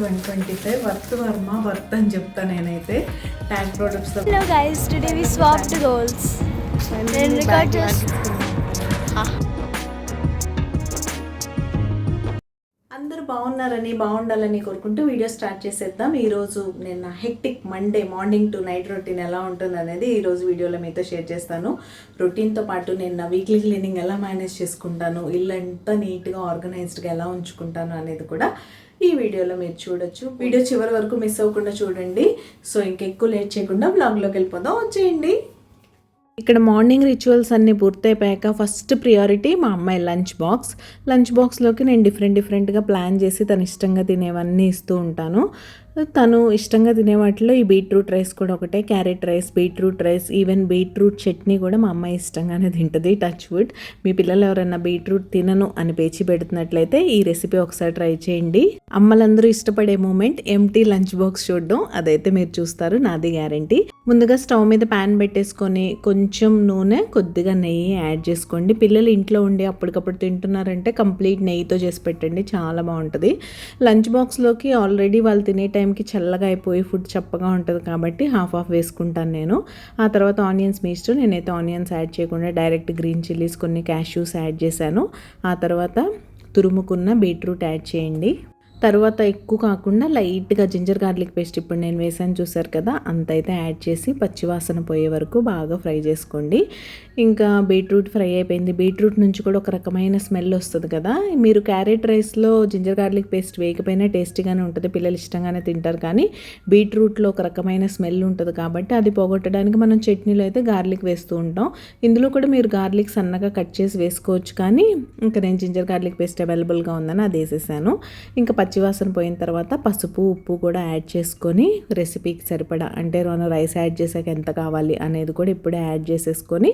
$125 worth Varma worth అని చెప్తా నేనైతే tag products. Hello guys, today we swapped goals. నేను రికార్డ్ చేస్తున్నాను. అందరూ బాగుండాలని కోరుకుంటూ వీడియో స్టార్ట్ చేసేద్దాం. ఈరోజు నేను hectic Monday morning to night routine ఎలా ఉంటుంది అనేది ఈరోజు వీడియోలో మీతో షేర్ చేస్తాను. రొటీన్తో పాటు నేను నా వీక్లీ క్లీనింగ్ ఎలా మేనేజ్ చేసుకుంటాను, ఇల్లు ఎంత నీట్గా ఆర్గనైజ్డ్గా ఎలా ఉంచుకుంటాను అనేది కూడా ఈ వీడియోలో మీరు చూడొచ్చు. వీడియో చివరి వరకు మిస్ అవ్వకుండా చూడండి. సో ఇంకెక్కువ లేట్ చేయకుండా బ్లాగ్లోకి వెళ్ళిపోదాం, వచ్చేయండి. ఇక్కడ మార్నింగ్ రిచువల్స్ అన్నీ పూర్తయిపోయాక ఫస్ట్ ప్రియారిటీ మా అమ్మాయి లంచ్ బాక్స్లోకి నేను డిఫరెంట్గా ప్లాన్ చేసి తను ఇష్టంగా తినేవన్నీ ఇస్తూ ఉంటాను. తను ఇష్టంగా తినే వాటిలో ఈ బీట్రూట్ రైస్ కూడా ఒకటే, carrot rice, beetroot rice, even beetroot chutney కూడా మా అమ్మాయి ఇష్టంగానే తింటుంది. Touch wood. మీ పిల్లలు ఎవరైనా బీట్రూట్ తినను అని పేచి పెడుతున్నట్లయితే ఈ రెసిపీ ఒకసారి ట్రై చేయండి. అమ్మలందరూ ఇష్టపడే మూమెంట్ ఎంటీ లంచ్ బాక్స్ చూడడం, అదైతే మీరు చూస్తారు, నాది గ్యారంటీ. ముందుగా స్టవ్ మీద ప్యాన్ పెట్టేసుకొని కొంచెం నూనె, కొద్దిగా నెయ్యి యాడ్ చేసుకోండి. పిల్లలు ఇంట్లో ఉండి అప్పటికప్పుడు తింటున్నారంటే కంప్లీట్ నెయ్యితో చేసి పెట్టండి, చాలా బాగుంటుంది. లంచ్ బాక్స్లోకి ఆల్రెడీ వాళ్ళు తినే టైంకి చల్లగా అయిపోయి ఫుడ్ చప్పగా ఉంటుంది కాబట్టి హాఫ్ వేసుకుంటాను నేను. ఆ తర్వాత ఆనియన్స్ మీ ఇష్టం. నేనైతే ఆనియన్స్ యాడ్ చేయకుండా డైరెక్ట్ గ్రీన్ చిల్లీస్, కొన్ని క్యాష్యూస్ యాడ్ చేశాను. ఆ తర్వాత తురుముకున్న బీట్రూట్ యాడ్ చేయండి. తర్వాత ఎక్కువ కాకుండా లైట్గా జింజర్ గార్లిక్ పేస్ట్ ఇప్పుడు నేను వేసాను చూసారు కదా, అంతైతే యాడ్ చేసి పచ్చివాసన పోయే వరకు బాగా ఫ్రై చేసుకోండి. ఇంకా బీట్రూట్ ఫ్రై అయిపోయింది. బీట్రూట్ నుంచి కూడా ఒక రకమైన స్మెల్ వస్తుంది కదా. మీరు క్యారెట్ రైస్లో జింజర్ గార్లిక్ పేస్ట్ వేయకపోయినా టేస్టీగానే ఉంటుంది, పిల్లలు ఇష్టంగానే తింటారు. కానీ బీట్రూట్లో ఒక రకమైన స్మెల్ ఉంటుంది కాబట్టి అది పోగొట్టడానికి మనం చట్నీలో అయితే గార్లిక్ వేస్తూ ఉంటాం. ఇందులో కూడా మీరు గార్లిక్ సన్నగా కట్ చేసి వేసుకోవచ్చు, కానీ ఇంకా నేను జింజర్ గార్లిక్ పేస్ట్ అవైలబుల్గా ఉందని అది వేసేసాను. ఇంకా పచ్చివాసన పోయిన తర్వాత పసుపు, ఉప్పు కూడా యాడ్ చేసుకొని రెసిపీకి సరిపడా, అంటే మనం రైస్ యాడ్ చేసాక ఎంత కావాలి అనేది కూడా ఇప్పుడే యాడ్ చేసేసుకొని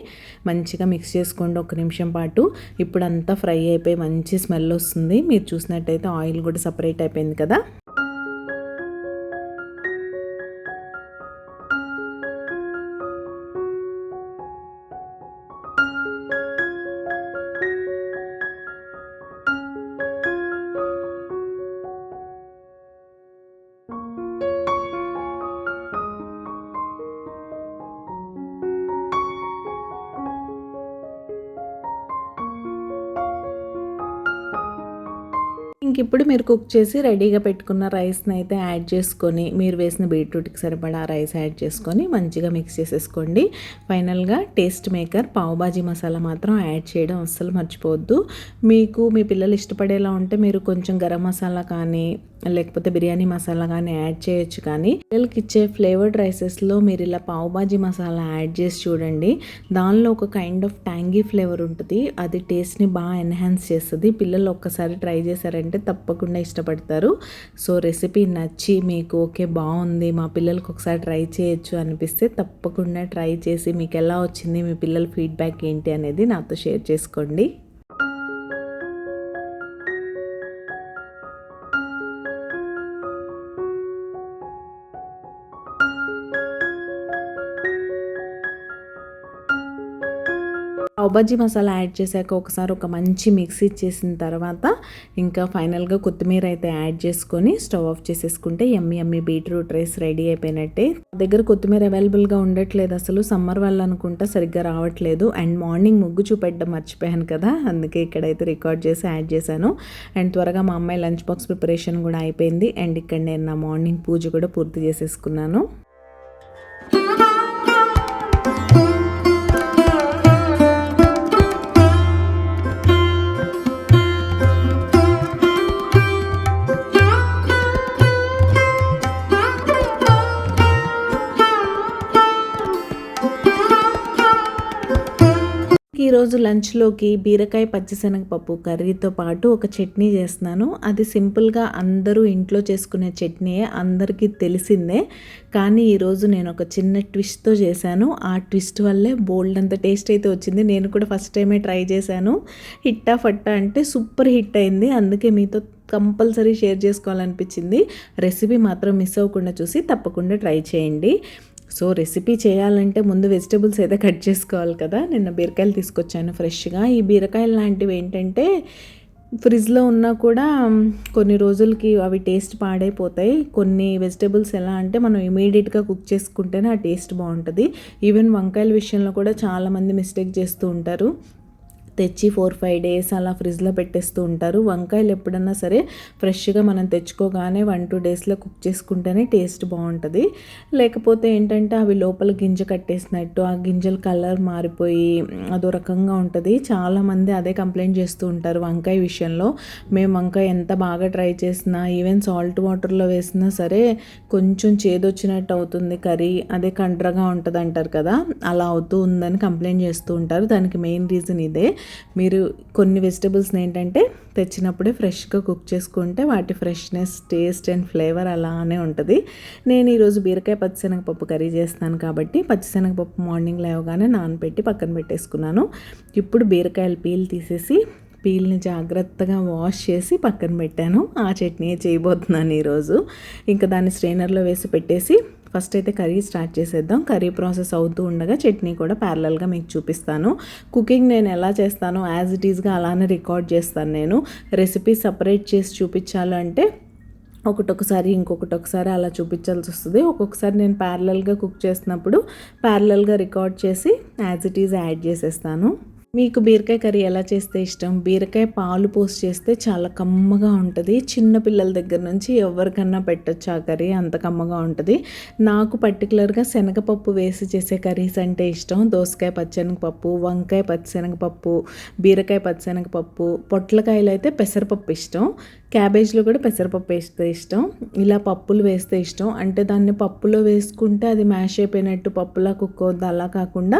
మంచిగా మిక్స్ చేసుకోండి 1 నిమిషం పాటు. ఇప్పుడు అంతా ఫ్రై అయిపోయి మంచి స్మెల్ వస్తుంది. మీరు చూసినట్టయితే ఆయిల్ కూడా సపరేట్ అయిపోయింది కదా. ఇప్పుడు మీరు కుక్ చేసి రెడీగా పెట్టుకున్న రైస్ని అయితే యాడ్ చేసుకొని, మీరు వేసిన బీట్రూట్కి సరిపడా రైస్ యాడ్ చేసుకొని మంచిగా మిక్స్ చేసేసుకోండి. ఫైనల్గా టేస్ట్ మేకర్ పావ్ భాజీ మసాలా మాత్రం యాడ్ చేయడం అస్సలు మర్చిపోవద్దు. మీకు మీ పిల్లలు ఇష్టపడేలా ఉంటే మీరు కొంచెం గరం మసాలా కానీ లేకపోతే బిర్యానీ మసాలా కానీ యాడ్ చేయొచ్చు. కానీ పిల్లలకి ఇచ్చే ఫ్లేవర్డ్ రైసెస్లో మీరు ఇలా పావ్ భాజీ మసాలా యాడ్ చేసి చూడండి. దానిలో ఒక కైండ్ ఆఫ్ ట్యాంగీ ఫ్లేవర్ ఉంటుంది, అది టేస్ట్ని బాగా ఎన్హాన్స్ చేస్తుంది. పిల్లలు ఒక్కసారి ట్రై చేశారంటే తప్పకుండా ఇష్టపడతారు. సో రెసిపీ నచ్చి మీకు ఓకే బాగుంది, మా పిల్లలకి ఒకసారి ట్రై చేయొచ్చు అనిపిస్తే తప్పకుండా ట్రై చేసి మీకు ఎలా వచ్చింది, మీ పిల్లల ఫీడ్బ్యాక్ ఏంటి అనేది నాతో షేర్ చేసుకోండి. పావ్ భాజీ మసాలా యాడ్ చేశాక ఒకసారి ఒక మంచి మిక్స్ ఇచ్చేసిన తర్వాత ఇంకా ఫైనల్గా కొత్తిమీర అయితే యాడ్ చేసుకొని స్టవ్ ఆఫ్ చేసేసుకుంటే యమ్మీ బీట్రూట్ రైస్ రెడీ అయిపోయినట్టే. దగ్గర కొత్తిమీర అవైలబుల్గా ఉండట్లేదు, అసలు సమ్మర్ వల్ల అనుకుంటా సరిగ్గా రావట్లేదు. అండ్ మార్నింగ్ ముగ్గు చూపెట్టడం మర్చిపోయాను కదా, అందుకే ఇక్కడైతే రికార్డ్ చేసి యాడ్ చేశాను. అండ్ త్వరగా మా అమ్మాయి లంచ్ బాక్స్ ప్రిపరేషన్ కూడా అయిపోయింది. అండ్ ఇక్కడ నేను నా మార్నింగ్ పూజ కూడా పూర్తి చేసేసుకున్నాను. ఈరోజు లంచ్లోకి బీరకాయ పచ్చిశనగపప్పు కర్రీతో పాటు ఒక చట్నీ చేస్తున్నాను. అది సింపుల్గా అందరూ ఇంట్లో చేసుకునే చట్నీయే, అందరికీ తెలిసిందే. కానీ ఈరోజు నేను ఒక చిన్న ట్విస్ట్తో చేశాను. ఆ ట్విస్ట్ వల్లే బోల్డ్ అంత టేస్ట్ అయితే వచ్చింది. నేను కూడా ఫస్ట్ టైమే ట్రై చేశాను. హిట్టా ఫట్టా అంటే సూపర్ హిట్ అయింది. అందుకే మీతో కంపల్సరీ షేర్ చేసుకోవాలనిపించింది. రెసిపీ మాత్రం మిస్ అవ్వకుండా చూసి తప్పకుండా ట్రై చేయండి. సో రెసిపీ చేయాలంటే ముందు వెజిటబుల్స్ అయితే కట్ చేసుకోవాలి కదా. నిన్న బీరకాయలు తీసుకొచ్చాను ఫ్రెష్గా. ఈ బీరకాయలు లాంటివి ఏంటంటే ఫ్రిడ్జ్లో ఉన్నా కూడా కొన్ని రోజులకి అవి టేస్ట్ పాడైపోతాయి. కొన్ని వెజిటబుల్స్ ఎలా అంటే మనం ఇమీడియట్గా కుక్ చేసుకుంటేనే ఆ టేస్ట్ బాగుంటుంది. ఈవెన్ వంకాయల విషయంలో కూడా చాలామంది మిస్టేక్ చేస్తూ ఉంటారు. తెచ్చి 4-5 డేస్ అలా ఫ్రిడ్జ్లో పెట్టేస్తూ ఉంటారు. వంకాయలు ఎప్పుడన్నా సరే ఫ్రెష్గా మనం తెచ్చుకోగానే 1-2 డేస్లో కుక్ చేసుకుంటేనే టేస్ట్ బాగుంటుంది. లేకపోతే ఏంటంటే అవి లోపల గింజ కట్టేసినట్టు ఆ గింజల కలర్ మారిపోయి అదో రకంగా ఉంటుంది. చాలామంది అదే కంప్లైంట్ చేస్తూ ఉంటారు వంకాయ విషయంలో. మేము వంకాయ ఎంత బాగా ట్రై చేసినా, ఈవెన్ సాల్ట్ వాటర్లో వేసినా సరే కొంచెం చేదొచ్చినట్టు అవుతుంది కర్రీ, అదే కండ్రగా ఉంటుంది అంటారు కదా, అలా అవుతూ ఉందని కంప్లైంట్ చేస్తూ ఉంటారు. దానికి మెయిన్ రీజన్ ఇదే. మీరు కొన్ని వెజిటబుల్స్ని ఏంటంటే తెచ్చినప్పుడే ఫ్రెష్గా కుక్ చేసుకుంటే వాటి ఫ్రెష్నెస్, టేస్ట్ అండ్ ఫ్లేవర్ అలానే ఉంటుంది. నేను ఈరోజు బీరకాయ పచ్చిశనగపప్పు కర్రీ చేస్తాను కాబట్టి పచ్చిశనగపప్పు మార్నింగ్ లేవగానే నానబెట్టి పక్కన పెట్టేసుకున్నాను. ఇప్పుడు బీరకాయలు పీల్ తీసేసి పీల్ని జాగ్రత్తగా వాష్ చేసి పక్కన పెట్టాను. ఆ చట్నీ చేయబోతున్నాను ఈరోజు. ఇంకా దాన్ని స్ట్రైనర్లో వేసి పెట్టేసి ఫస్ట్ అయితే కర్రీ స్టార్ట్ చేసేద్దాం. కర్రీ ప్రాసెస్ అవుతూ ఉండగా చట్నీ కూడా ప్యారలల్గా మీకు చూపిస్తాను. కుకింగ్ నేను ఎలా చేస్తానో యాజ్ ఇట్ ఈస్గా అలానే రికార్డ్ చేస్తాను. నేను రెసిపీ సపరేట్ చేసి చూపించాలంటే ఒకటొకసారి ఇంకొకటొకసారి అలా చూపించాల్సి వస్తుంది. ఒక్కొక్కసారి నేను ప్యారలల్గా కుక్ చేసినప్పుడు ప్యారలల్గా రికార్డ్ చేసి యాజ్ ఇట్ ఈజ్ యాడ్ చేసేస్తాను. మీకు బీరకాయ కర్రీ ఎలా చేస్తే ఇష్టం? బీరకాయ పాలు పోసి చేస్తే చాలా కమ్మగా ఉంటుంది. చిన్న పిల్లల దగ్గర నుంచి ఎవరికన్నా పెట్టచ్చు ఆ కర్రీ, అంత కమ్మగా ఉంటుంది. నాకు పర్టికులర్గా శనగపప్పు వేసి చేసే కర్రీస్ అంటే ఇష్టం. దోసకాయ పచ్చిశనగపప్పు, వంకాయ పచ్చిశనగపప్పు, బీరకాయ పచ్చిశనగపప్పు, పొట్లకాయలు అయితే పెసరపప్పు ఇష్టం. క్యాబేజ్లో కూడా పెసరపప్పు వేస్తే ఇష్టం. ఇలా పప్పులు వేస్తే ఇష్టం. అంటే దాన్ని పప్పులో వేసుకుంటే అది మ్యాష్ అయిపోయినట్టు పప్పులా కుక్ అవుద్ది. అలా కాకుండా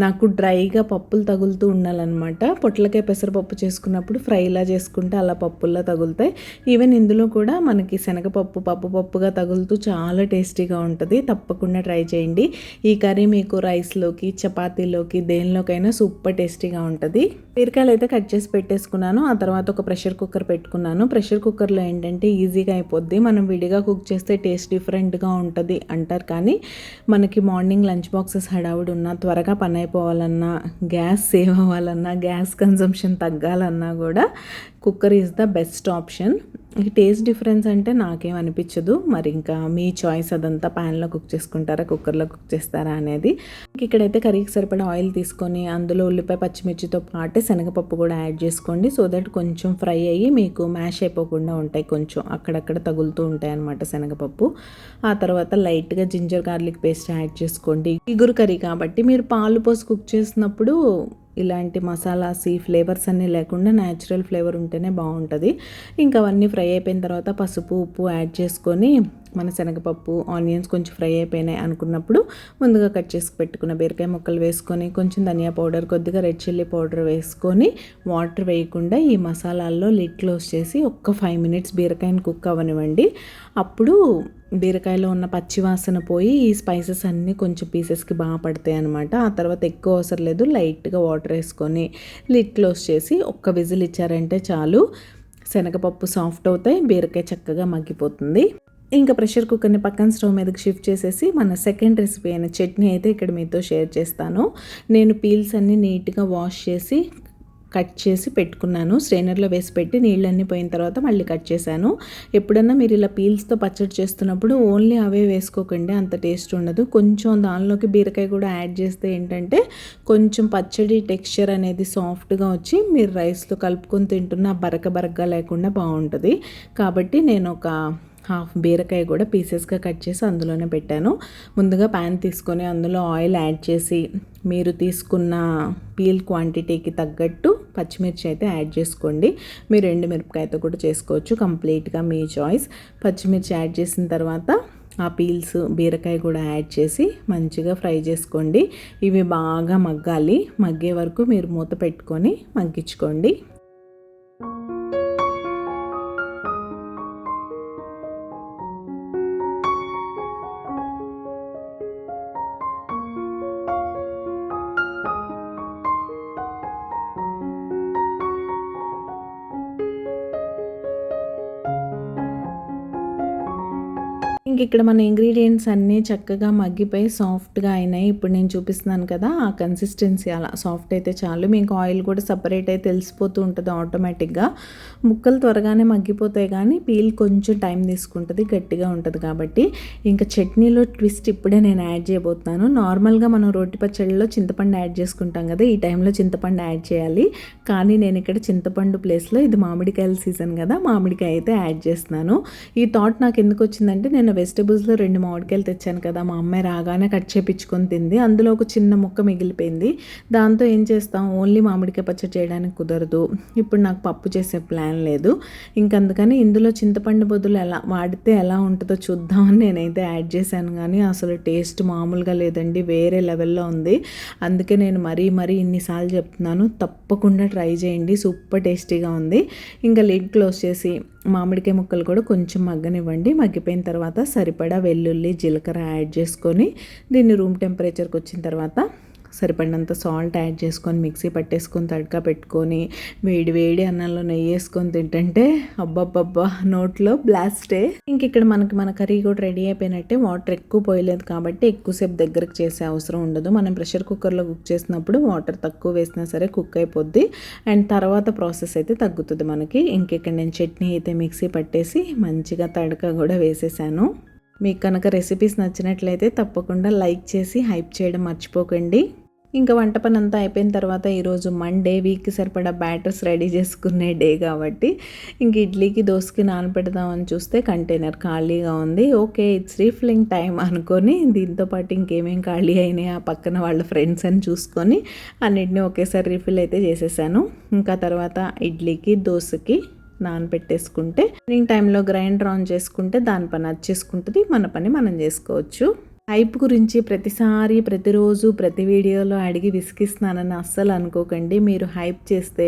నాకు డ్రైగా పప్పులు తగులుతూ ఉండాలన్నమాట. పొట్లకాయ పెసరపప్పు చేసుకున్నప్పుడు ఫ్రైలా చేసుకుంటే అలా పప్పుల్లా తగులుతాయి. ఈవెన్ ఇందులో కూడా మనకి శనగపప్పు పప్పుగా తగులుతూ చాలా టేస్టీగా ఉంటుంది. తప్పకుండా ట్రై చేయండి. ఈ కర్రీ మీకు రైస్లోకి, చపాతీలోకి, దేనిలోకైనా సూపర్ టేస్టీగా ఉంటుంది. బీరకాయలు అయితే కట్ చేసి పెట్టేసుకున్నాను. ఆ తర్వాత ఒక ప్రెషర్ కుక్కర్ పెట్టుకున్నాను. ప్రెషర్ కుక్కర్లో ఏంటంటే ఈజీగా అయిపోద్ది. మనం విడిగా కుక్ చేస్తే టేస్ట్ డిఫరెంట్గా ఉంటుంది అంటారు. కానీ మనకి మార్నింగ్ లంచ్ బాక్సెస్ హడావుడి ఉన్నా, త్వరగా పని అయిపోవాలన్నా, గ్యాస్ సేవ్ అవ్వాలన్నా, గ్యాస్ కన్సంప్షన్ తగ్గాలన్నా కూడా cooker is the best option. ఈ టేస్ట్ డిఫరెన్స్ అంటే నాకేం అనిపించదు. మరి ఇంకా మీ చాయిస్, అదంతా ప్యాన్లో కుక్ చేసుకుంటారా, కుక్కర్లో కుక్ చేస్తారా అనేది. ఇక్కడైతే కర్రీకి సరిపడా ఆయిల్ తీసుకొని అందులో ఉల్లిపాయ పచ్చిమిర్చితో పాటు శనగపప్పు కూడా యాడ్ చేసుకోండి. సో దట్ కొంచెం ఫ్రై అయ్యి మీకు మ్యాష్ అయిపోకుండా ఉంటాయి. కొంచెం అక్కడక్కడ తగులుతూ ఉంటాయి అన్నమాట శనగపప్పు. ఆ తర్వాత లైట్గా జింజర్ గార్లిక్ పేస్ట్ యాడ్ చేసుకోండి. ఇగురు కర్రీ కాబట్టి మీరు పాలు పోసి కుక్ చేసినప్పుడు ఇలాంటి మసాలాస్, ఈ ఫ్లేవర్స్ అన్నీ లేకుండా న్యాచురల్ ఫ్లేవర్ ఉంటేనే బాగుంటుంది. ఇంకా అవన్నీ ఫ్రై అయిపోయిన తర్వాత పసుపు, ఉప్పు యాడ్ చేసుకొని మన శనగపప్పు, ఆనియన్స్ కొంచెం ఫ్రై అయిపోయినాయి అనుకున్నప్పుడు ముందుగా కట్ చేసి పెట్టుకున్న బీరకాయ ముక్కలు వేసుకొని కొంచెం ధనియా పౌడర్, కొద్దిగా రెడ్ చిల్లీ పౌడర్ వేసుకొని వాటర్ వేయకుండా ఈ మసాలాల్లో లిడ్ క్లోజ్ చేసి ఒక్క 5 మినిట్స్ బీరకాయని కుక్ అవ్వనివ్వండి. అప్పుడు బీరకాయలో ఉన్న పచ్చి వాసన పోయి ఈ స్పైసెస్ అన్నీ కొంచెం పీసెస్కి బాగా పడతాయి అనమాట. ఆ తర్వాత ఎక్కువ అవసరం లేదు, లైట్గా వాటర్ వేసుకొని లిడ్ క్లోజ్ చేసి ఒక్క విజిల్ ఇచ్చారంటే చాలు. శనగపప్పు సాఫ్ట్ అవుతాయి, బీరకాయ చక్కగా మగ్గిపోతుంది. ఇంకా ప్రెషర్ కుక్కర్ని పక్కన స్టవ్ మీదకి షిఫ్ట్ చేసేసి మన సెకండ్ రెసిపీ అయిన చట్నీ అయితే ఇక్కడ మీతో షేర్ చేస్తాను. నేను పీల్స్ అన్నీ నీట్గా వాష్ చేసి కట్ చేసి పెట్టుకున్నాను. స్ట్రైనర్లో వేసి పెట్టి నీళ్ళన్నీ పోయిన తర్వాత మళ్ళీ కట్ చేశాను. ఎప్పుడన్నా మీరు ఇలా పీల్స్తో పచ్చడి చేస్తున్నప్పుడు ఓన్లీ అవే వేసుకోకండి, అంత టేస్ట్ ఉండదు. కొంచెం దానిలోకి బీరకాయ కూడా యాడ్ చేస్తే ఏంటంటే కొంచెం పచ్చడి టెక్స్చర్ అనేది సాఫ్ట్గా వచ్చి మీరు రైస్లో కలుపుకొని తింటున్న బరకగా లేకుండా బాగుంటుంది. కాబట్టి నేను ఒక హాఫ్ బీరకాయ కూడా పీసెస్గా కట్ చేసి అందులోనే పెట్టాను. ముందుగా ప్యాన్ తీసుకొని అందులో ఆయిల్ యాడ్ చేసి మీరు తీసుకున్న పీల్ క్వాంటిటీకి తగ్గట్టు పచ్చిమిర్చి అయితే యాడ్ చేసుకోండి. మీరు ఎండుమిరపకాయతో కూడా చేసుకోవచ్చు, కంప్లీట్గా మీ చాయిస్. పచ్చిమిర్చి యాడ్ చేసిన తర్వాత ఆ పీల్స్ బీరకాయ కూడా యాడ్ చేసి మంచిగా ఫ్రై చేసుకోండి. ఇవి బాగా మగ్గాలి. మగ్గే వరకు మీరు మూత పెట్టుకొని మగ్గించుకోండి. ఇంక ఇక్కడ మన ఇంగ్రీడియంట్స్ అన్నీ చక్కగా మగ్గిపోయి సాఫ్ట్గా అయినాయి. ఇప్పుడు నేను చూపిస్తున్నాను కదా, ఆ కన్సిస్టెన్సీ అలా సాఫ్ట్ అయితే చాలు. మీకు ఆయిల్ కూడా సపరేట్ అయితే తెలిసిపోతూ ఉంటుంది ఆటోమేటిక్గా. ముక్కలు త్వరగానే మగ్గిపోతాయి కానీ పీల్ కొంచెం టైం తీసుకుంటుంది, గట్టిగా ఉంటుంది కాబట్టి. ఇంకా చట్నీలో ట్విస్ట్ ఇప్పుడే నేను యాడ్ చేయబోతున్నాను. నార్మల్గా మనం రోటి పచ్చడిలో చింతపండు యాడ్ చేసుకుంటాం కదా, ఈ టైంలో చింతపండు యాడ్ చేయాలి. కానీ నేను ఇక్కడ చింతపండు ప్లేస్లో ఇది మామిడికాయల సీజన్ కదా, మామిడికాయ అయితే యాడ్ చేస్తున్నాను. ఈ థాట్ నాకు ఎందుకు వచ్చిందంటే, నేను వెజిటబుల్స్లో 2 మామిడికాయలు తెచ్చాను కదా, మా అమ్మాయి రాగానే కట్ చేపించుకొని తింది. అందులో ఒక చిన్న ముక్క మిగిలిపోయింది. దాంతో ఏం చేస్తాం, ఓన్లీ మామిడికాయ పచ్చడి చేయడానికి కుదరదు. ఇప్పుడు నాకు పప్పు చేసే ప్లాన్ లేదు. ఇంకందుకని ఇందులో చింతపండు బదులు వాడితే ఎలా ఉంటుందో చూద్దామని నేనైతే యాడ్ చేశాను. కానీ అసలు టేస్ట్ మామూలుగా లేదండి, వేరే లెవెల్లో ఉంది. అందుకే నేను మరీ ఇన్నిసార్లు చెప్తున్నాను, తప్పకుండా ట్రై చేయండి, సూపర్ టేస్టీగా ఉంది. ఇంకా లిడ్ క్లోజ్ చేసి మామిడికాయ ముక్కలు కూడా కొంచెం మగ్గనివ్వండి. మగ్గిపోయిన తర్వాత సరిపడా వెల్లుల్లి జీలకర్ర యాడ్ చేసుకొని దీన్ని రూమ్ టెంపరేచర్కి వచ్చిన తర్వాత సరిపడినంత సాల్ట్ యాడ్ చేసుకొని మిక్సీ పట్టేసుకొని తడక పెట్టుకొని వేడి అన్నంలో నెయ్యి వేసుకొని తింటుంటే అబ్బబ్బబ్బా నోట్లో బ్లాస్టే. ఇంక ఇక్కడ మన కర్రీ కూడా రెడీ అయిపోయినట్టే. వాటర్ ఎక్కువ పోయలేదు కాబట్టి ఎక్కువసేపు దగ్గరకు చేసే అవసరం ఉండదు. మనం ప్రెషర్ కుక్కర్లో కుక్ చేసినప్పుడు వాటర్ తక్కువ వేసినా సరే కుక్ అయిపోద్ది అండ్ తర్వాత ప్రాసెస్ అయితే తగ్గుతుంది మనకి. ఇంకెక్కడ నేను చట్నీ అయితే మిక్సీ పట్టేసి మంచిగా తడక కూడా వేసేసాను. మీకు కనుక రెసిపీస్ నచ్చినట్లయితే తప్పకుండా లైక్ చేసి హైప్ చేయడం మర్చిపోకండి. ఇంకా వంట పని అంతా అయిపోయిన తర్వాత ఈరోజు మండే, వీక్కి సరిపడా బ్యాటర్స్ రెడీ చేసుకునే డే కాబట్టి ఇంక ఇడ్లీకి దోశకి నానపెడదామని చూస్తే కంటైనర్ ఖాళీగా ఉంది. ఓకే, ఇట్స్ రీఫిల్లింగ్ టైం అనుకొని దీంతోపాటు ఇంకేమేం ఖాళీ అయినాయి ఆ పక్కన వాళ్ళ ఫ్రెండ్స్ అని చూసుకొని అన్నిటినీ ఒకేసారి రీఫిల్ అయితే చేసేసాను. ఇంకా తర్వాత ఇడ్లీకి దోశకి నానబెట్టేసుకుంటే ఈవినింగ్ టైంలో గ్రైండర్ ఆన్ చేసుకుంటే దాని పని అది చేసుకుంటుంది, మన పని మనం చేసుకోవచ్చు. హైప్ గురించి ప్రతిసారి ప్రతిరోజు ప్రతి వీడియోలో అడిగి విసిగిస్తున్నానని అస్సలు అనుకోకండి. మీరు హైప్ చేస్తే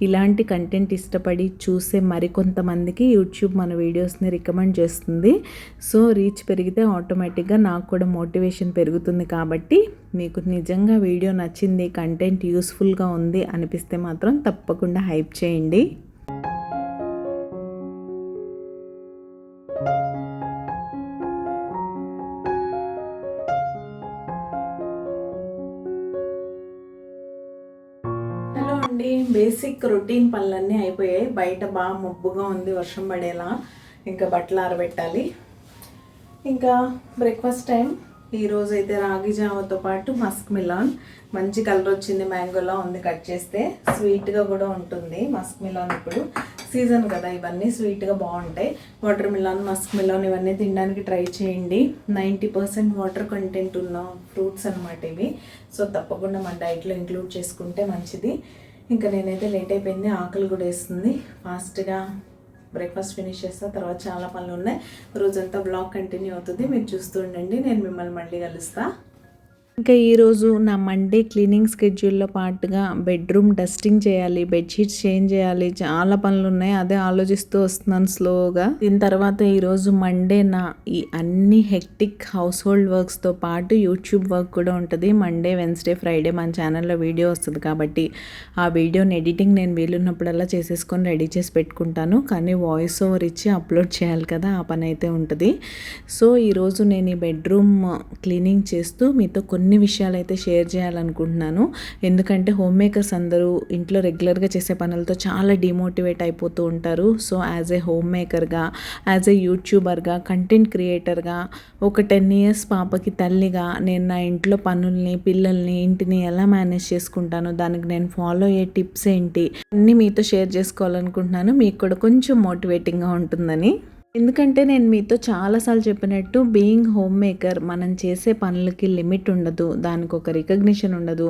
ఇలాంటి కంటెంట్ ఇష్టపడి చూసే మరికొంతమందికి యూట్యూబ్ మన వీడియోస్ని రికమెండ్ చేస్తుంది. సో రీచ్ పెరిగితే ఆటోమేటిక్గా నాకు కూడా మోటివేషన్ పెరుగుతుంది. కాబట్టి మీకు నిజంగా వీడియో నచ్చింది, కంటెంట్ యూస్ఫుల్గా ఉంది అనిపిస్తే మాత్రం తప్పకుండా హైప్ చేయండి. బేసిక్ రొటీన్ పనులన్నీ అయిపోయాయి. బయట బాగా మబ్బుగా ఉంది, వర్షం పడేలా. ఇంకా బట్టలు ఆరబెట్టాలి. ఇంకా బ్రేక్ఫాస్ట్ టైం ఈరోజు అయితే రాగి జావతో పాటు మస్క్ మిలాన్. మంచి కలర్ వచ్చింది, మ్యాంగోలా ఉంది. కట్ చేస్తే స్వీట్గా కూడా ఉంటుంది. మస్క్ మిలాన్ ఇప్పుడు సీజన్ కదా, ఇవన్నీ స్వీట్గా బాగుంటాయి. వాటర్ మిలాన్, మస్క్ మిలాన్ ఇవన్నీ తినడానికి ట్రై చేయండి. 90% వాటర్ కంటెంట్ ఉన్న ఫ్రూట్స్ అనమాట ఇవి. సో తప్పకుండా మన డైట్లో ఇంక్లూడ్ చేసుకుంటే మంచిది. ఇంకా నేనైతే లేట్ అయిపోయింది, ఆకలి కూడా వేస్తుంది. ఫాస్ట్గా బ్రేక్ఫాస్ట్ ఫినిష్ చేస్తా, తర్వాత చాలా పనులు ఉన్నాయి. రోజంతా బ్లాగ్ కంటిన్యూ అవుతుంది, మీరు చూస్తూ ఉండండి. నేను మిమ్మల్ని మళ్ళీ కలుస్తా. ఇంకా ఈరోజు నా మండే క్లీనింగ్ స్కెడ్యూల్లో పాటుగా బెడ్రూమ్ డస్టింగ్ చేయాలి, బెడ్షీట్స్ చేంజ్ చేయాలి, చాలా పనులు ఉన్నాయి. అదే ఆలోచిస్తూ వస్తున్నాను స్లోగా. దీని తర్వాత ఈరోజు మండే నా ఈ అన్ని హెక్టిక్ హౌస్ హోల్డ్ వర్క్స్తో పాటు యూట్యూబ్ వర్క్ కూడా ఉంటుంది. మండే, వెన్స్డే, ఫ్రైడే మన ఛానల్లో వీడియో వస్తుంది కాబట్టి ఆ వీడియోని ఎడిటింగ్ నేను వీలున్నప్పుడల్లా చేసేసుకొని రెడీ చేసి పెట్టుకుంటాను. కానీ వాయిస్ ఓవర్ ఇచ్చి అప్లోడ్ చేయాలి కదా, ఆ పని అయితే ఉంటుంది. సో ఈరోజు నేను ఈ బెడ్రూమ్ క్లీనింగ్ చేస్తూ మీతో కొన్ని విషయాలు అయితే షేర్ చేయాలనుకుంటున్నాను. ఎందుకంటే హోమ్ మేకర్స్ అందరూ ఇంట్లో రెగ్యులర్గా చేసే పనులతో చాలా డిమోటివేట్ అయిపోతూ ఉంటారు. సో యాజ్ ఏ హోమ్ మేకర్గా, యాజ్ ఏ యూట్యూబర్గా, కంటెంట్ క్రియేటర్గా, ఒక 10 years పాపకి తల్లిగా నేను నా ఇంట్లో పనుల్ని, పిల్లల్ని, ఇంటిని ఎలా మేనేజ్ చేసుకుంటాను, దానికి నేను ఫాలో అయ్యే టిప్స్ ఏంటి అన్నీ మీతో షేర్ చేసుకోవాలనుకుంటున్నాను. మీకు కూడా కొంచెం మోటివేటింగ్గా ఉంటుందని. ఎందుకంటే నేను మీతో చాలాసార్లు చెప్పినట్టు బీయింగ్ హోమ్ మేకర్ మనం చేసే పనులకి లిమిట్ ఉండదు, దానికి ఒక రికగ్నిషన్ ఉండదు.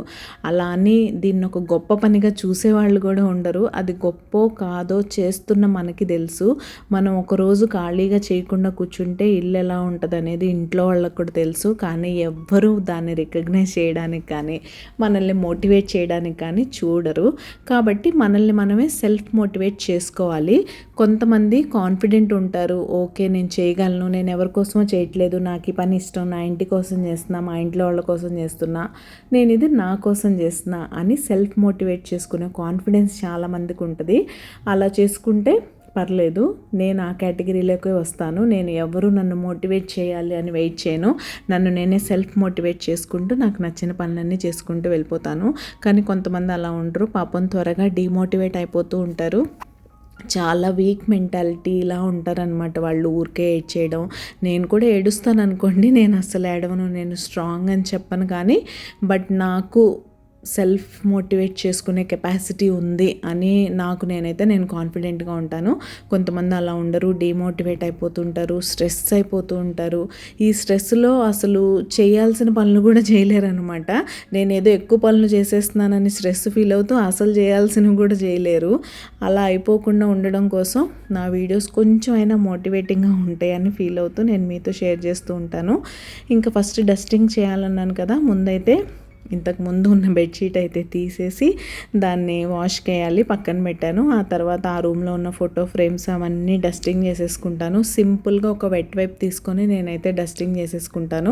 అలా అని దీన్ని ఒక గొప్ప పనిగా చూసేవాళ్ళు కూడా ఉండరు. అది గొప్పో కాదో చేస్తున్న మనకి తెలుసు. మనం ఒకరోజు ఖాళీగా చేయకుండా కూర్చుంటే ఇల్లు ఎలా ఉంటుంది అనేది ఇంట్లో వాళ్ళకి కూడా తెలుసు. కానీ ఎవ్వరూ దాన్ని రికగ్నైజ్ చేయడానికి కానీ మనల్ని మోటివేట్ చేయడానికి కానీ చూడరు. కాబట్టి మనల్ని మనమే సెల్ఫ్ మోటివేట్ చేసుకోవాలి. కొంతమంది కాన్ఫిడెంట్ ఉంటారు, ఓకే నేను చేయగలను, నేను ఎవరి కోసమో చేయట్లేదు, నాకు ఈ పని ఇష్టం, నా ఇంటి కోసం చేస్తున్నా, మా ఇంట్లో వాళ్ళ కోసం చేస్తున్నా, నేను ఇది నా కోసం చేస్తున్నా అని సెల్ఫ్ మోటివేట్ చేసుకునే కాన్ఫిడెన్స్ చాలామందికి ఉంటుంది. అలా చేసుకుంటే పర్లేదు, నేను ఆ కేటగిరీలోకి వస్తాను. నేను ఎవరు నన్ను మోటివేట్ చేయాలి అని వెయిట్ చేయను, నన్ను నేనే సెల్ఫ్ మోటివేట్ చేసుకుంటూ నాకు నచ్చిన పనులన్నీ చేసుకుంటూ వెళ్ళిపోతాను. కానీ కొంతమంది అలా ఉండరు, పాపం త్వరగా డిమోటివేట్ అయిపోతూ ఉంటారు. చాలా వీక్ మెంటాలిటీ ఇలా ఉంటారనమాట. వాళ్ళు ఊరికే ఏడ్చేయడం. నేను కూడా ఏడుస్తాను అనుకోండి, నేను అస్సలు ఏడవను, నేను స్ట్రాంగ్ అని చెప్పను. కానీ బట్ నాకు సెల్ఫ్ మోటివేట్ చేసుకునే కెపాసిటీ ఉంది అని నేను కాన్ఫిడెంట్గా ఉంటాను. కొంతమంది అలా ఉండరు, డిమోటివేట్ అయిపోతుంటారు, స్ట్రెస్ అయిపోతూ ఉంటారు. ఈ స్ట్రెస్లో అసలు చేయాల్సిన పనులు కూడా చేయలేరు అనమాట. నేనేదో ఎక్కువ పనులు చేసేస్తున్నానని స్ట్రెస్ ఫీల్ అవుతూ అసలు చేయాల్సినవి కూడా చేయలేరు. అలా అయిపోకుండా ఉండడం కోసం నా వీడియోస్ కొంచెం అయినా మోటివేటింగ్గా ఉంటాయని ఫీల్ అవుతూ నేను మీతో షేర్ చేస్తూ ఉంటాను. ఇంకా ఫస్ట్ డస్టింగ్ చేయాలన్నాను కదా, ముందైతే ఇంతకు ముందు ఉన్న బెడ్షీట్ అయితే తీసేసి దాన్ని వాష్ చేయాలి, పక్కన పెట్టాను. ఆ తర్వాత ఆ రూమ్లో ఉన్న ఫోటో ఫ్రేమ్స్ అవన్నీ డస్టింగ్ చేసేసుకుంటాను. సింపుల్గా ఒక వెట్ వైప్ తీసుకొని నేనైతే డస్టింగ్ చేసేసుకుంటాను.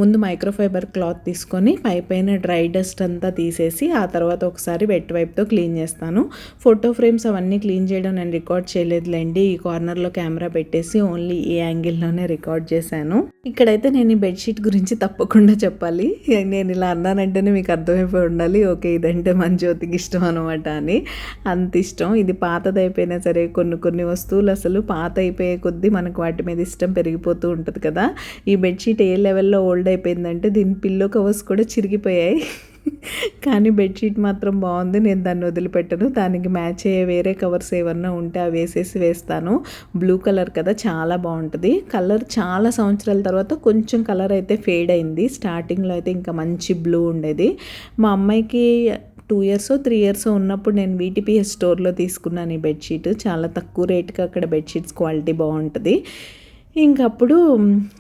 ముందు మైక్రోఫైబర్ క్లాత్ తీసుకొని పైన డ్రై డస్ట్ అంతా తీసేసి ఆ తర్వాత ఒకసారి వెట్ వైప్తో క్లీన్ చేస్తాను. ఫోటో ఫ్రేమ్స్ అవన్నీ క్లీన్ చేయడం నేను రికార్డ్ చేయలేదులేండి, ఈ కార్నర్లో కెమెరా పెట్టేసి ఓన్లీ ఈ యాంగిల్లోనే రికార్డ్ చేశాను. ఇక్కడైతే నేను ఈ బెడ్షీట్ గురించి తప్పకుండా చెప్పాలి. నేను ఇలా అన్నానంటే మీకు అర్థమైపోయి ఉండాలి, ఓకే ఇదంటే మన జ్యోతికి ఇష్టం అనమాట అని. అంత ఇష్టం. ఇది పాతదైపోయినా సరే కొన్ని వస్తువులు అసలు పాత అయిపోయే కొద్దీ మనకు వాటి మీద ఇష్టం పెరిగిపోతూ ఉంటుంది కదా. ఈ బెడ్షీట్ ఏ లెవెల్లో ఓల్డ్ అయిపోయిందంటే దీని పిల్లో కవర్స్ కూడా చిరిగిపోయాయి. కానీ బెడ్షీట్ మాత్రం బాగుంది, నేను దాన్ని వదిలిపెట్టను. దానికి మ్యాచ్ అయ్యే వేరే కవర్స్ ఏమన్నా ఉంటే అవి వేస్తాను. బ్లూ కలర్ కదా, చాలా బాగుంటుంది. కలర్ చాలా సంవత్సరాల తర్వాత కొంచెం కలర్ అయితే ఫేడ్ అయింది. స్టార్టింగ్లో అయితే ఇంకా మంచి బ్లూ ఉండేది. మా అమ్మాయికి 2 years 3 years ఉన్నప్పుడు నేను VTPS స్టోర్లో తీసుకున్నాను ఈ బెడ్షీట్. చాలా తక్కువ రేటుకి అక్కడ బెడ్షీట్స్ క్వాలిటీ బాగుంటుంది. ఇంకప్పుడు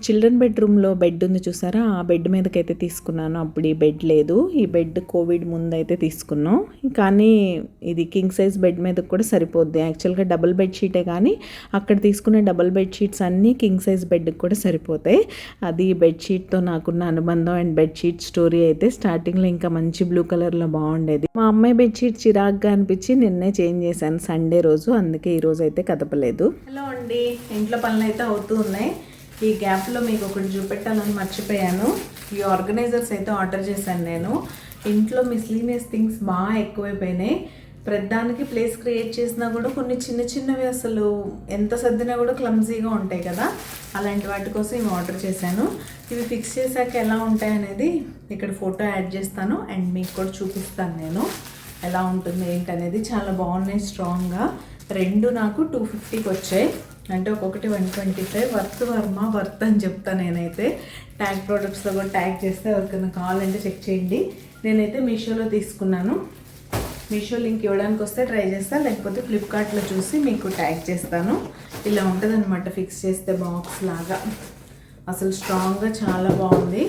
చిల్డ్రన్ బెడ్రూమ్లో బెడ్ ఉంది చూసారా, ఆ బెడ్ మీదకైతే తీసుకున్నాను. అప్పుడు ఈ బెడ్ లేదు, ఈ బెడ్ కోవిడ్ ముందు అయితే తీసుకున్నాం. కానీ ఇది కింగ్ సైజ్ బెడ్ మీదకి కూడా సరిపోద్ది. యాక్చువల్గా డబుల్ బెడ్షీటే కానీ అక్కడ తీసుకునే డబుల్ బెడ్షీట్స్ అన్నీ కింగ్ సైజ్ బెడ్కి కూడా సరిపోతాయి. అది బెడ్షీట్తో నాకున్న అనుబంధం అండ్ బెడ్షీట్ స్టోరీ అయితే. స్టార్టింగ్లో ఇంకా మంచి బ్లూ కలర్లో బాగుండేది. మా అమ్మాయి బెడ్షీట్ చిరాగ్గా అనిపించి నిన్నే చేంజ్ చేశాను సండే రోజు, అందుకే ఈరోజు అయితే కదపలేదు. హలో అండి, ఇంట్లో పనులు అయితే అవుతూ ఉన్నాయి. ఈ గ్యాప్లో మీకు ఒకటి చూపెట్టాలని మర్చిపోయాను. ఈ ఆర్గనైజర్స్ అయితే ఆర్డర్ చేశాను నేను. ఇంట్లో మిస్లీనియస్ థింగ్స్ బాగా ఎక్కువైపోయినాయి. ప్రతిదానికి ప్లేస్ క్రియేట్ చేసినా కూడా కొన్ని చిన్నవి అసలు ఎంత సర్దినా కూడా క్లమ్జీగా ఉంటాయి కదా, అలాంటి వాటి కోసం ఇవి ఆర్డర్ చేశాను. ఇవి ఫిక్స్ చేశాక ఎలా ఉంటాయి అనేది ఇక్కడ ఫోటో యాడ్ చేస్తాను అండ్ మీకు కూడా చూపిస్తాను నేను ఎలా ఉంటుంది ఏంటనేది. చాలా బాగున్నాయి స్ట్రాంగ్గా. 2 నాకు 250కి వచ్చాయి, అంటే ఒక్కొక్కటి 125. వర్త్ అని చెప్తాను నేనైతే. ట్యాగ్ ప్రోడక్ట్స్లో కూడా ట్యాగ్ చేస్తే ఎవరికైనా కావాలంటే చెక్ చేయండి. నేనైతే మీషోలో తీసుకున్నాను. మీషో లింక్ ఇవ్వడానికి వస్తే ట్రై చేస్తాను, లేకపోతే ఫ్లిప్కార్ట్లో చూసి మీకు ట్యాగ్ చేస్తాను. ఇలా ఉంటుంది అనమాట ఫిక్స్ చేస్తే బాక్స్ లాగా. అసలు స్ట్రాంగ్గా చాలా బాగుంది.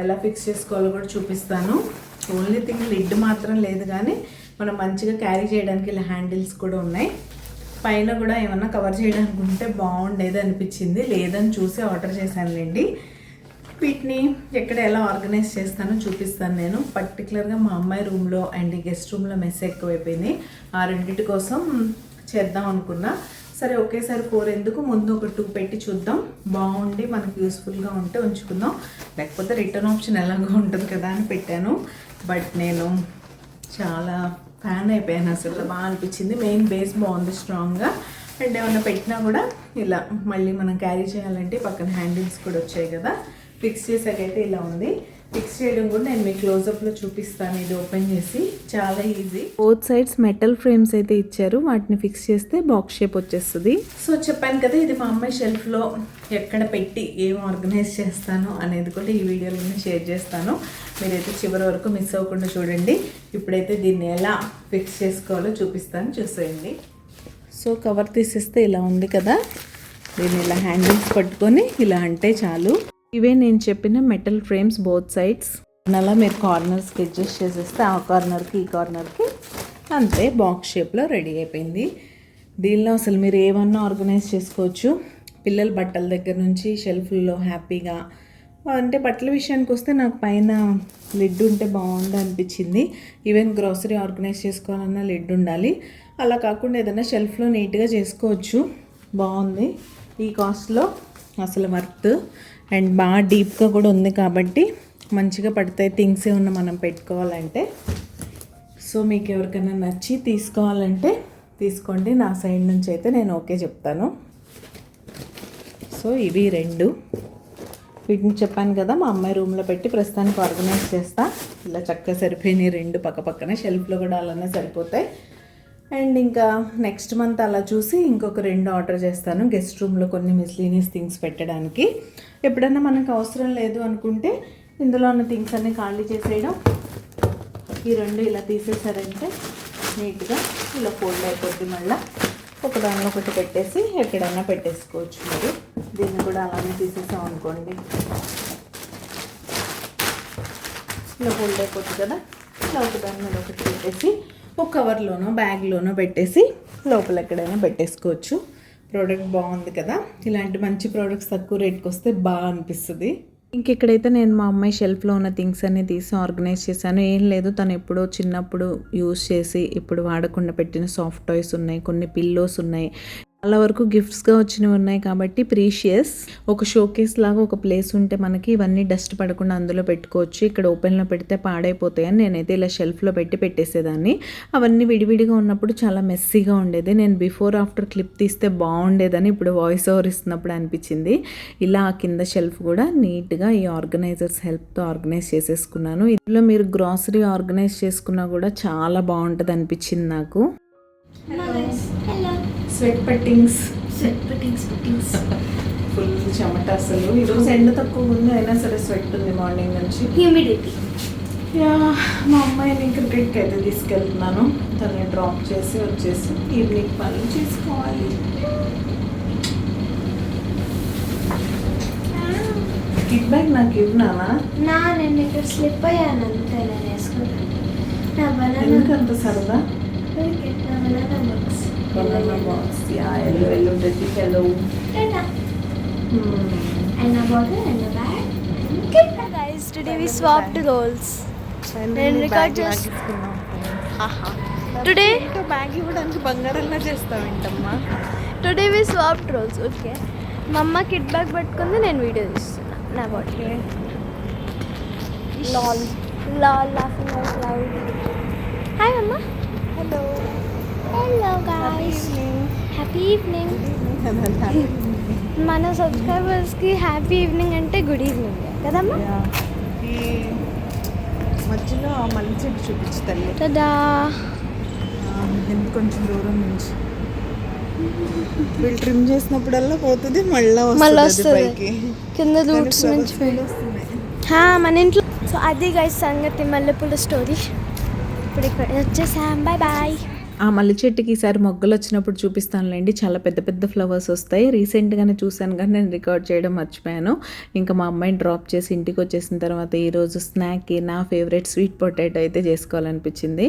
ఎలా ఫిక్స్ చేసుకోవాలో కూడా చూపిస్తాను. ఓన్లీ థింగ్ లిడ్ మాత్రం లేదు, కానీ మనం మంచిగా క్యారీ చేయడానికి ఇలా హ్యాండిల్స్ కూడా ఉన్నాయి. పైన కూడా ఏమన్నా కవర్ చేయడానికి ఉంటే బాగుండేది అనిపించింది, లేదని చూసి ఆర్డర్ చేశానులేండి. వీటిని ఎక్కడ ఎలా ఆర్గనైజ్ చేస్తానో చూపిస్తాను నేను. పర్టికులర్గా మా అమ్మాయి రూమ్లో అండ్ గెస్ట్ రూమ్లో మెస్ ఎక్కువైపోయినాయి. ఆ రెండింటి కోసం చేద్దాం అనుకున్నా. సరే ఒకేసారి 4 ఎందుకు, ముందు ఒక 2 పెట్టి చూద్దాం, బాగుండి మనకు యూస్ఫుల్గా ఉంటే ఉంచుకుందాం, లేకపోతే రిటర్న్ ఆప్షన్ ఎలాగో ఉంటుంది కదా అని పెట్టాను. బట్ నేను చాలా ఫ్యాన్ అయిపోయాను, అసలు బాగా అనిపించింది. మెయిన్ బేస్ బాగుంది స్ట్రాంగ్గా. అండ్ ఏమన్నా పెట్టినా కూడా ఇలా మళ్ళీ మనం క్యారీ చేయాలంటే పక్కన హ్యాండిల్స్ కూడా వచ్చాయి కదా. ఫిక్స్ చేసాకైతే ఇలా ఉంది. ఫిక్స్ చేయడం కూడా నేను మీ క్లోజప్లో చూపిస్తాను. ఇది ఓపెన్ చేసి చాలా easy. Both sides metal frames అయితే ఇచ్చారు, వాటిని ఫిక్స్ చేస్తే బాక్స్ షేప్ వచ్చేస్తుంది. సో చెప్పాను కదా, ఇది మా అమ్మాయి షెల్ఫ్లో ఎక్కడ పెట్టి ఏం ఆర్గనైజ్ చేస్తాను అనేది కూడా ఈ వీడియోలో షేర్ చేస్తాను. మీరైతే చివరి వరకు మిస్ అవ్వకుండా చూడండి. ఇప్పుడైతే దీన్ని ఎలా ఫిక్స్ చేసుకోవాలో చూపిస్తాను, చూసేయండి. సో కవర్ తీసేస్తే ఇలా ఉంది కదా, దీన్ని ఇలా హ్యాండిల్స్ పట్టుకొని ఇలా అంటే చాలు. ఇవే నేను చెప్పిన మెటల్ ఫ్రేమ్స్ బోత్ సైడ్స్. అలా మీరు కార్నర్స్కి అడ్జస్ట్ చేసేస్తే ఆ కార్నర్కి ఈ కార్నర్కి అంతే బాక్స్ షేప్లో రెడీ అయిపోయింది. దీనిలో అసలు మీరు ఏమన్నా ఆర్గనైజ్ చేసుకోవచ్చు. పిల్లల బట్టల దగ్గర నుంచి షెల్ఫ్లో హ్యాపీగా. అంటే బట్టల విషయానికి వస్తే నాకు పైన లిడ్ ఉంటే బాగుండు అనిపించింది. ఈవెన్ గ్రోసరీ ఆర్గనైజ్ చేసుకోవాలన్నా లిడ్ ఉండాలి. అలా కాకుండా ఏదైనా షెల్ఫ్లో నీట్గా చేసుకోవచ్చు. బాగుంది. ఈ కాస్ట్లో అసలు వర్త్. అండ్ బాగా డీప్గా కూడా ఉంది కాబట్టి మంచిగా పడతాయి థింగ్స్ ఏమన్నా మనం పెట్టుకోవాలంటే. సో మీకు ఎవరికైనా నచ్చి తీసుకోవాలంటే తీసుకోండి. నా సైడ్ నుంచి అయితే నేను ఓకే చెప్తాను. సో ఇవి 2 వీటిని చెప్పాను కదా, మా అమ్మాయి రూమ్లో పెట్టి ప్రస్తుతానికి ఆర్గనైజ్ చేస్తా. ఇలా చక్కగా సరిపోయినాయి 2 పక్క పక్కన. షెల్ఫ్లో కూడా అలానే సరిపోతాయి. అండ్ ఇంకా నెక్స్ట్ మంత్ అలా చూసి ఇంకొక 2 ఆర్డర్ చేస్తాను గెస్ట్ రూమ్లో కొన్ని మిస్లీనియస్ థింగ్స్ పెట్టడానికి. ఎప్పుడన్నా మనకు అవసరం లేదు అనుకుంటే ఇందులో ఉన్న థింగ్స్ అన్నీ ఖాళీ చేసేయడం. ఈ 2 ఇలా తీసేసారంటే నీట్గా ఇలా ఫోల్డ్ అయిపోద్ది. మళ్ళీ ఒకదానిలో ఒకటి పెట్టేసి ఎక్కడైనా పెట్టేసుకోవచ్చు. మరి దీన్ని కూడా అలానే తీసేసాం అనుకోండి, ఇలా ఫోల్డ్ అయిపోతుంది కదా. ఇలా ఒకదాని మీద ఒకటి పెట్టేసి ఒక కవర్లోనో బ్యాగ్లోనో పెట్టేసి లోపల ఎక్కడైనా పెట్టేసుకోవచ్చు. ప్రోడక్ట్ బాగుంది కదా. ఇలాంటి మంచి ప్రోడక్ట్స్ తక్కువ రేట్కి వస్తే బాగా అనిపిస్తుంది. ఇంకెక్కడైతే నేను మా అమ్మాయి షెల్ఫ్లో ఉన్న థింగ్స్ అన్ని తీసి ఆర్గనైజ్ చేశాను. ఏం లేదు, తను ఎప్పుడో చిన్నప్పుడు యూజ్ చేసి ఇప్పుడు వాడకుండా పెట్టిన సాఫ్ట్ టాయ్స్ ఉన్నాయి, కొన్ని పిల్లోస్ ఉన్నాయి, చాలా వరకు గిఫ్ట్స్గా వచ్చినవి ఉన్నాయి. కాబట్టి ప్రీషియస్ ఒక షోకేస్ లాగా ఒక ప్లేస్ ఉంటే మనకి ఇవన్నీ డస్ట్ పడకుండా అందులో పెట్టుకోవచ్చు. ఇక్కడ ఓపెన్లో పెడితే పాడైపోతాయని నేనైతే ఇలా షెల్ఫ్లో పెట్టేసేదాన్ని. అవన్నీ విడివిడిగా ఉన్నప్పుడు చాలా మెస్సీగా ఉండేది. నేను బిఫోర్ ఆఫ్టర్ క్లిప్ తీస్తే బాగుండేదని ఇప్పుడు వాయిస్ ఓవర్ ఇస్తున్నప్పుడు అనిపించింది. ఇలా కింద షెల్ఫ్ కూడా నీట్గా ఈ ఆర్గనైజర్స్ హెల్ప్తో ఆర్గనైజ్ చేసేసుకున్నాను. ఇందులో మీరు గ్రాసరీ ఆర్గనైజ్ చేసుకున్నా కూడా చాలా బాగుంటుంది అనిపించింది నాకు. స్వెట్ పట్టింగ్స్ ఫుల్ చెమట. అసలు ఈరోజు ఎండ తక్కువ ఉంది, అయినా సరే స్వెట్ ఉంది మార్నింగ్ నుంచి. హ్యూమిడిటీ. మా అమ్మాయిని క్రికెట్కి అయితే తీసుకెళ్తున్నాను. తనని డ్రాప్ చేసి వచ్చేసి ఈవినింగ్ పనులు చేసుకోవాలి. కిట్ బ్యాగ్ నాకు ఇవ్వనానా? నేను ఇక్కడ స్లిప్ అయ్యాను అంతే. నేను వేసుకున్నాను. ఎందుకంత సరదా? Banana box, yeah, yellow, dirty yellow. And a bottle and a bag. Okay, guys, today we swapped roles. And record just. Today. Bag ఇవ్వడానికి బంగారంలా చేస్తావేంటమ్మా? Today we swapped roles, okay. మమ్మ కిట్ బ్యాగ్ పట్టుకుంది, నేను వీడియో తీస్తున్నా నా bottle. Lol laughing out loud. Hi mama. Hello guys. Happy evening. మన సబ్స్క్రైబర్స్కి happy evening అంటే good evening కదమ్మా. ఈ మధ్యలో మల్లె చెట్టు చూపించు తల్లి. కదా కొంచెం దూరం నుంచి వీళ్ళు ట్రిమ్ చేసినప్పుడల్లా పోతుంది, మళ్ళీ వస్తుంది కింద రూట్స్ నుంచి మన ఇంట్లో. సో అది గైస్ సంగతి మల్లెపూల స్టోరీ. ఇప్పుడు ఇక్కడ వచ్చేసాం. Bye bye. ఆ మల్లె చెట్టుకి ఈసారి మొగ్గలు వచ్చినప్పుడు చూపిస్తానులేండి. చాలా పెద్ద పెద్ద ఫ్లవర్స్ వస్తాయి. రీసెంట్గానే చూశాను కానీ నేను రికార్డ్ చేయడం మర్చిపోయాను. ఇంకా మా అమ్మాయిని డ్రాప్ చేసి ఇంటికి వచ్చేసిన తర్వాత ఈరోజు స్నాక్కి నా ఫేవరెట్ స్వీట్ పొటాటో అయితే చేసుకోవాలనిపించింది.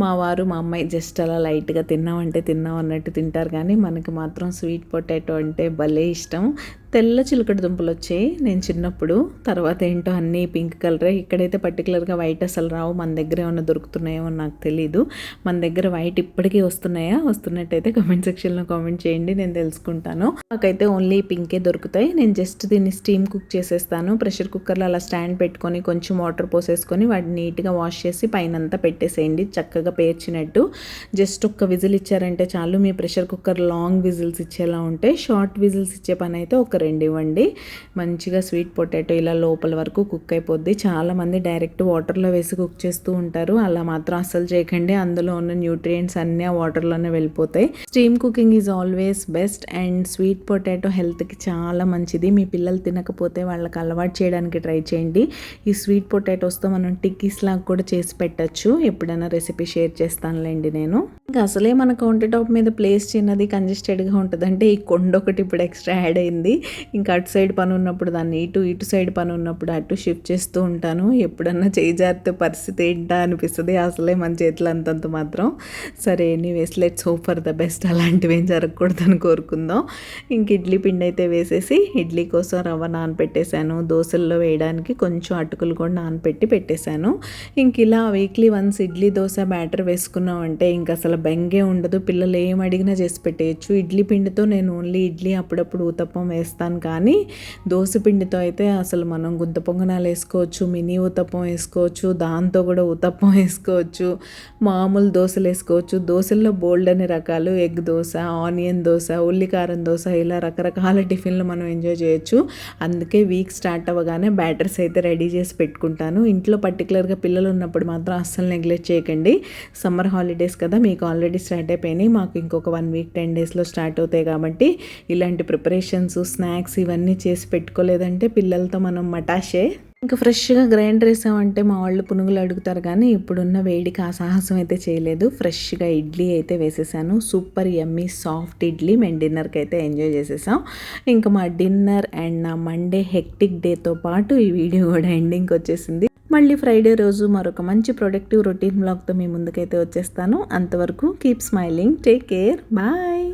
మా వారు మా అమ్మాయి జస్ట్ అలా లైట్గా తిన్నామంటే తిన్నాం అన్నట్టు తింటారు, కానీ మనకి మాత్రం స్వీట్ పొటాటో అంటే భలే ఇష్టం. తెల్ల చిలకడ దుంపలు వచ్చాయి నేను చిన్నప్పుడు, తర్వాత ఏంటో అన్నీ పింక్ కలరే. ఇక్కడైతే పర్టికులర్గా వైట్ అసలు రావు. మన దగ్గర ఏమన్నా దొరుకుతున్నాయేమో నాకు తెలీదు. మన దగ్గర వైట్ ఇప్పటికీ వస్తున్నాయా? వస్తున్నట్టయితే కామెంట్ సెక్షన్లో కామెంట్ చేయండి, నేను తెలుసుకుంటాను. నాకైతే ఓన్లీ పింకే దొరుకుతాయి. నేను జస్ట్ దీన్ని స్టీమ్ కుక్ చేసేస్తాను. ప్రెషర్ కుక్కర్లో అలా స్టాండ్ పెట్టుకొని కొంచెం వాటర్ పోసేసుకొని వాటిని నీట్గా వాష్ చేసి పైన అంతా పెట్టేసేయండి చక్కగా పేర్చినట్టు. జస్ట్ ఒక్క విజిల్ ఇచ్చారంటే చాలు. మీ ప్రెషర్ కుక్కర్ లాంగ్ విజిల్స్ ఇచ్చేలా ఉంటే, షార్ట్ విజిల్స్ ఇచ్చే పని అయితే ఒక రెండు ఇవ్వండి. మంచిగా స్వీట్ పొటాటో ఇలా లోపల వరకు కుక్ అయిపోద్ది. చాలామంది డైరెక్ట్ వాటర్లో వేసి కుక్ చేస్తూ ఉంటారు, అలా మాత్రం అస్సలు చేయకండి. అందులో ఉన్న న్యూట్రియంట్స్ అన్నీ ఆ వాటర్లోనే వెళ్ళిపోతాయి. Steam cooking is always best. And sweet potato హెల్త్కి చాలా మంచిది. మీ పిల్లలు తినకపోతే వాళ్ళకి అలవాటు చేయడానికి ట్రై చేయండి. ఈ స్వీట్ పొటాటోస్తో మనం టిక్కీస్ లాగా కూడా చేసి పెట్టచ్చు. ఎప్పుడైనా రెసిపీ షేర్ చేస్తానులేండి నేను. ఇంకా అసలే మన కౌంటర్ టాప్ మీద ప్లేస్ చిన్నది కంజెస్టెడ్గా ఉంటుందంటే ఈ కొండ ఒకటి ఇప్పుడు ఎక్స్ట్రా యాడ్ అయింది. ఇంకా అటు సైడ్ పని ఉన్నప్పుడు దాన్ని ఇటు సైడ్ పని ఉన్నప్పుడు అటు షిఫ్ట్ చేస్తూ ఉంటాను. ఎప్పుడన్నా చేయి జారితే పరిస్థితి ఏంటా అనిపిస్తుంది. అసలే మన చేతులు అంతంత మాత్రం. సరే anyways let's hope for the best. అలాంటివి ఏం జరగకూడదని కోరుకుందాం. ఇంక ఇడ్లీ పిండి అయితే వేసేసి ఇడ్లీ కోసం రవ్వ నానపెట్టేశాను. దోశల్లో వేయడానికి కొంచెం అటుకులు కూడా నానపెట్టి పెట్టేశాను. ఇంక ఇలా weekly once idli dosa batter వేసుకున్నాం అంటే ఇంక అసలు బెంగే ఉండదు. పిల్లలు ఏం అడిగినా చేసి పెట్టేయచ్చు. ఇడ్లీ పిండితో నేను ఓన్లీ ఇడ్లీ అప్పుడప్పుడు ఊతప్పం వేస్తాను, కానీ దోశ పిండితో అయితే అసలు మనం గుంత పొంగనాలు వేసుకోవచ్చు, మినీ ఊతప్పం వేసుకోవచ్చు, దాంతో కూడా ఊతప్పం వేసుకోవచ్చు, మామూలు దోశలు వేసుకోవచ్చు. దోశల్లో బోల్డ్ అనే రకాలు, ఎగ్ దోశ, ఆనియన్ దోశ, ఉల్లికారం దోశ, ఇలా రకరకాల టిఫిన్లు మనం ఎంజాయ్ చేయొచ్చు. అందుకే వీక్ స్టార్ట్ అవ్వగానే బ్యాటర్స్ అయితే రెడీ చేసి పెట్టుకుంటాను. ఇంట్లో పర్టికులర్గా పిల్లలు ఉన్నప్పుడు మాత్రం అస్సలు నెగ్లెక్ట్ చేయకండి. సమ్మర్ హాలిడేస్ కదా, మీకు ఆల్రెడీ స్టార్ట్ అయిపోయినాయి, మాకు ఇంకొక 1 వీక్ 10 డేస్లో స్టార్ట్ అవుతాయి. కాబట్టి ఇలాంటి ప్రిపరేషన్స్, స్నాక్స్ ఇవన్నీ చేసి పెట్టుకోలేదంటే పిల్లలతో మనం మటాషే. ఇంకా ఫ్రెష్గా గ్రైండర్ వేసామంటే మా వాళ్ళు పునుగులు అడుగుతారు, కానీ ఇప్పుడున్న వేడికి ఆ సాహసం అయితే చేయలేదు. ఫ్రెష్గా ఇడ్లీ అయితే వేసేసాను. సూపర్ యమ్మీ సాఫ్ట్ ఇడ్లీ మేము డిన్నర్కి అయితే ఎంజాయ్ చేసేసాం. ఇంకా మా డిన్నర్ అండ్ నా మండే హెక్టిక్ డేతో పాటు ఈ వీడియో కూడా ఎండింగ్కి వచ్చేసింది. మళ్ళీ ఫ్రైడే రోజు మరొక మంచి ప్రొడక్టివ్ రొటీన్ బ్లాగ్తో మీ ముందుకైతే వచ్చేస్తాను. అంతవరకు keep smiling, take care, bye.